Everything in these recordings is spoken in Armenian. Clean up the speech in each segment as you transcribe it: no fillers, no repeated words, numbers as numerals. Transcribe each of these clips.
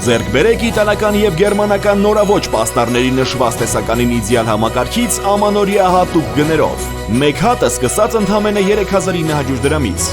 Ձեռք բերեք իտալական եւ գերմանական նորաոճ պաստառների նշված տեսականին իդեալ համակարգից ամանորյա հատուկ գներով։ Մեկ հատը սկսած ընդամենը 3900 դրամից։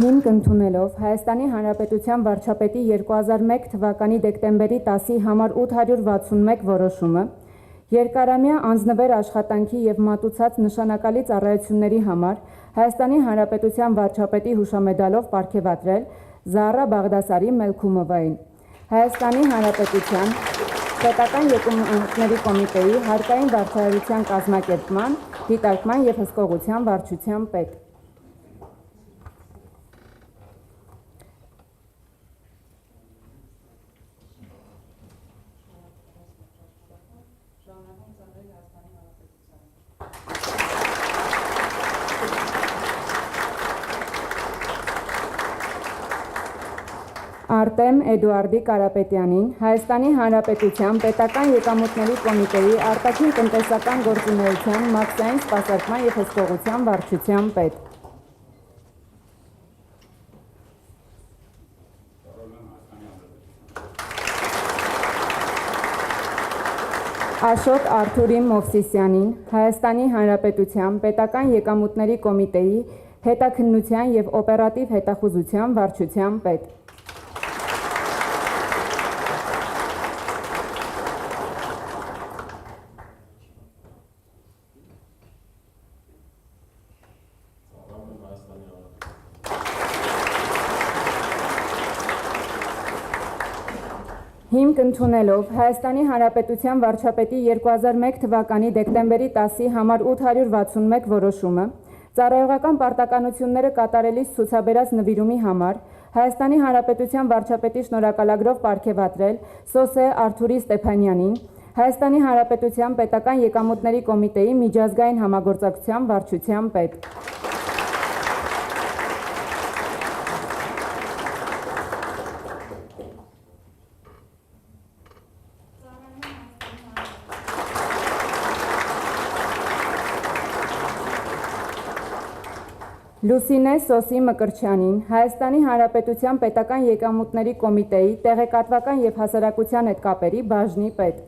Հիմք ընդունելով Հայաստանի Հանրապետության վարչապետի 2001 թվականի դեկտեմբերի 10-ի համար 861 որոշումը, երկարամյա անձնվեր աշխատանքի և մատուցած նշանակալի ծառայությունների համար Հայաստանի Հանրապետության վարչապետի հուշամեդալով պարգևատրել Զահրա Բաղդասարի Մելքումովային, Հայաստանի Հանրապետության Պետական եկամուտների կոմիտեի հարկային վարչարարության կազմակերպման, դիտարկման և հսկողության վարչության պետ։ Արտեմ Էդուարդի Կարապետյանին, Հայաստանի Հանրապետության Պետական եկամուտների կոմիտեի արտաքին տնտեսական գործունեության, մաքսային սպասարկման և հսկողության վարչության պետ։ Աշոտ Արթուրի Մովսիսյանին, Հայաստանի Հանրապետության Պետական եկամուտների կոմիտեի հետաքննության և օպերատիվ հետախուզության վարչության պետ։ Հիմք ընդունելով Հայաստանի Հանրապետության վարչապետի 2001 թվականի դեկտեմբերի 10-ի համար 861 որոշումը, ծառայողական պարտականությունները կատարելիս ցուցաբերած նվիրումի համար Հայաստանի Հանրապետության վարչապետի շնորհակալագրով պարգևատրել Սոսե Արթուրի Ստեփանյանին, Հայաստանի Հանրապետության Պետական եկամուտների կոմիտեի միջազգային համագործակցության վարչության պետ։ Լուսինե Սոսի Մկրտչյանին, Հայաստանի Հանրապետության Պետական եկամուտների կոմիտեի տեղեկատվական և հասարակության հետ կապերի բաժնի պետ։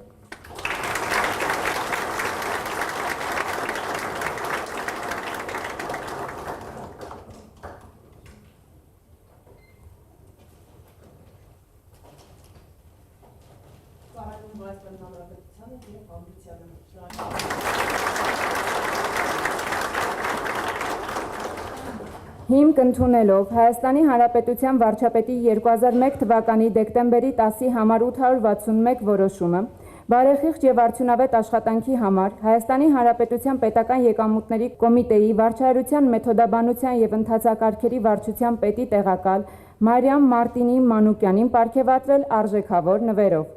Հիմք ընդունելով Հայաստանի Հանրապետության վարչապետի 2001 թվականի դեկտեմբերի 10-ի համար 861 որոշումը, բարեխիղճ եւ արդյունավետ աշխատանքի համար Հայաստանի Հանրապետության Պետական Եկամուտների Կոմիտեի վարչարարության մեթոդաբանության եւ ընթացակարգերի վարչության պետի տեղակալ Մարիամ Մարտինի Մանուկյանին պարգևատրել արժեքավոր նվերով։